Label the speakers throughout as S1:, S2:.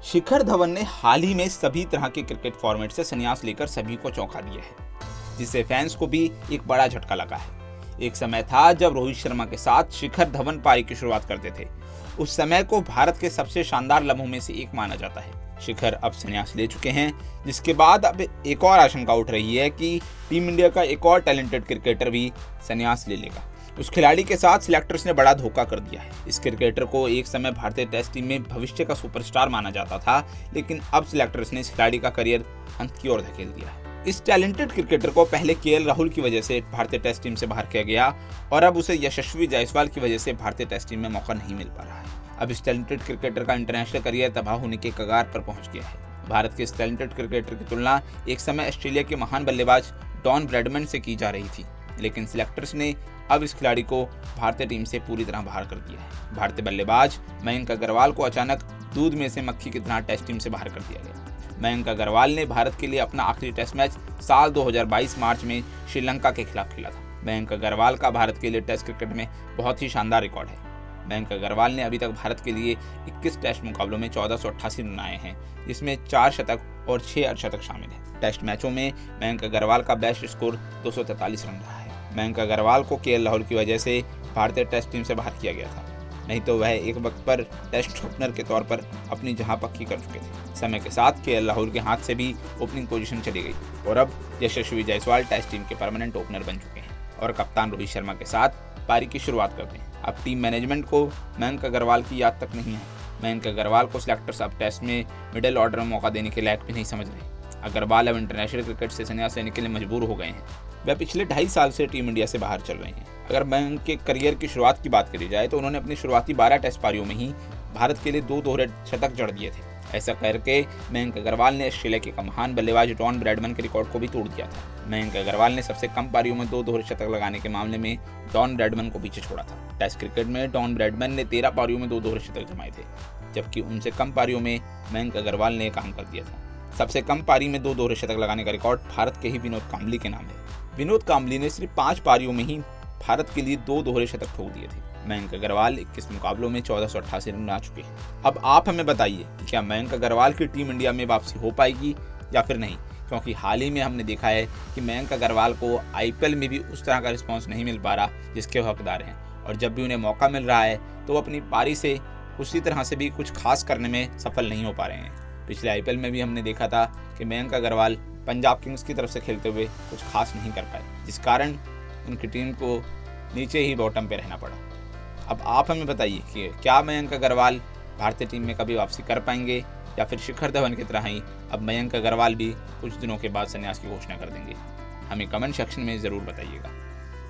S1: शिखर धवन ने हाल ही में सभी तरह के क्रिकेट फॉर्मेट से संन्यास लेकर सभी को चौंका दिया है, जिससे फैंस को भी एक बड़ा झटका लगा है। एक समय था जब रोहित शर्मा के साथ शिखर धवन पारी की शुरुआत करते थे। उस समय को भारत के सबसे शानदार लम्हों में से एक माना जाता है। शिखर अब संन्यास ले चुके हैं, जिसके बाद अब एक और आशंका उठ रही है कि टीम इंडिया का एक और टैलेंटेड क्रिकेटर भी संन्यास ले लेगा। उस खिलाड़ी के साथ सिलेक्टर्स ने बड़ा धोखा कर दिया है। इस क्रिकेटर को एक समय भारतीय टेस्ट टीम में भविष्य का सुपरस्टार माना जाता था, लेकिन अब सिलेक्टर्स ने इस खिलाड़ी का करियर अंत की ओर धकेल दिया है। इस टैलेंटेड क्रिकेटर को पहले केएल राहुल की वजह से भारतीय टेस्ट टीम से बाहर किया गया और अब उसे यशस्वी जायसवाल की वजह से भारतीय टेस्ट टीम में मौका नहीं मिल पा रहा है। अब इस टैलेंटेड क्रिकेटर का इंटरनेशनल करियर तबाह होने के कगार पर पहुंच गया है। भारत के इस टैलेंटेड क्रिकेटर की तुलना एक समय ऑस्ट्रेलिया के महान बल्लेबाज डॉन ब्रैडमैन से की जा रही थी, लेकिन सिलेक्टर्स ने अब इस खिलाड़ी को भारतीय टीम से पूरी तरह बाहर कर दिया है। भारतीय बल्लेबाज मयंक अग्रवाल को अचानक दूध में से मक्खी की तरह टेस्ट टीम से बाहर कर दिया गया। मयंक अग्रवाल ने भारत के लिए अपना आखिरी टेस्ट मैच साल 2022 मार्च में श्रीलंका के खिलाफ खेला था। मयंक अग्रवाल का भारत के लिए टेस्ट क्रिकेट में बहुत ही शानदार रिकॉर्ड है। मयंक अग्रवाल ने अभी तक भारत के लिए 21 टेस्ट मुकाबलों में 1488 रन बनाए हैं, जिसमें 4 शतक और 6 अर्धशतक शामिल हैं। टेस्ट मैचों में मयंक अग्रवाल का बेस्ट स्कोर 243 रन रहा है। मयंक अग्रवाल को केएल राहुल की वजह से भारतीय टेस्ट टीम से बाहर किया गया था, नहीं तो वह एक वक्त पर टेस्ट ओपनर के तौर पर अपनी जहां पक्की कर चुके थे। समय के साथ केएल राहुल के हाथ से भी ओपनिंग पोजीशन चली गई और अब यशस्वी जायसवाल टेस्ट टीम के परमानेंट ओपनर बन चुके हैं और कप्तान रोहित शर्मा के साथ पारी की शुरुआत करते हैं। अब टीम मैनेजमेंट को मयंक अग्रवाल की याद तक नहीं है। मयंक अग्रवाल को सिलेक्टर्स अब टेस्ट में मिडिल ऑर्डर में मौका देने के लायक भी नहीं समझ रहे। अग्रवाल अब इंटरनेशनल क्रिकेट से संन्यास लेने के लिए मजबूर हो गए हैं। वह पिछले 2.5 साल से टीम इंडिया से बाहर चल रहे हैं। अगर मयंक के करियर की शुरुआत की बात करी जाए तो उन्होंने अपनी शुरुआती 12 टेस्ट पारियों में ही भारत के लिए 2 दोहरे शतक जड़ दिए थे। ऐसा करके मयंक अग्रवाल ने ऑस्ट्रेलिया के महान बल्लेबाज डॉन ब्रैडमैन के रिकॉर्ड को भी तोड़ दिया था। मयंक अग्रवाल ने सबसे कम पारियों में 2 दोहरे शतक लगाने के मामले में डॉन ब्रैडमैन को पीछे छोड़ा था। टेस्ट क्रिकेट में डॉन ब्रैडमैन ने 13 पारियों में 2 दोहरे शतक जमाए थे, जबकि उनसे कम पारियों में मयंक अग्रवाल ने काम कर दिया था। सबसे कम पारी में 2 दोहरे शतक लगाने का रिकॉर्ड भारत के ही विनोद कांबली के नाम है। विनोद कांबली ने सिर्फ 5 पारियों में ही भारत के लिए 2 दोहरे शतक ठोक दिए थे। मयंक अग्रवाल 21 मुकाबलों में 1488 रन बना चुके हैं। अब आप हमें बताइए कि क्या मयंक अग्रवाल की टीम इंडिया में वापसी हो पाएगी या फिर नहीं, क्योंकि हाल ही में हमने देखा है कि मयंक अग्रवाल को आईपीएल में भी उस तरह का रिस्पॉन्स नहीं मिल पा रहा जिसके हकदार हैं, और जब भी उन्हें मौका मिल रहा है तो अपनी पारी से उसी तरह से भी कुछ खास करने में सफल नहीं हो पा रहे हैं। पिछले आईपीएल में भी हमने देखा था कि मयंक अग्रवाल पंजाब किंग्स की तरफ से खेलते हुए कुछ खास नहीं कर पाए, जिस कारण उनकी टीम को नीचे ही बॉटम पे रहना पड़ा। अब आप हमें बताइए कि क्या मयंक अग्रवाल भारतीय टीम में कभी वापसी कर पाएंगे या फिर शिखर धवन की तरह ही अब मयंक अग्रवाल भी कुछ दिनों के बाद संन्यास की घोषणा कर देंगे। हमें कमेंट सेक्शन में ज़रूर बताइएगा।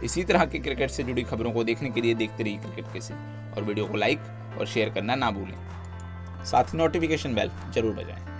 S1: इसी तरह की क्रिकेट से जुड़ी खबरों को देखने के लिए देखते रहिए क्रिकेट केसी और वीडियो को लाइक और शेयर करना ना भूलें। साथ ही नोटिफिकेशन बेल जरूर बजाएं।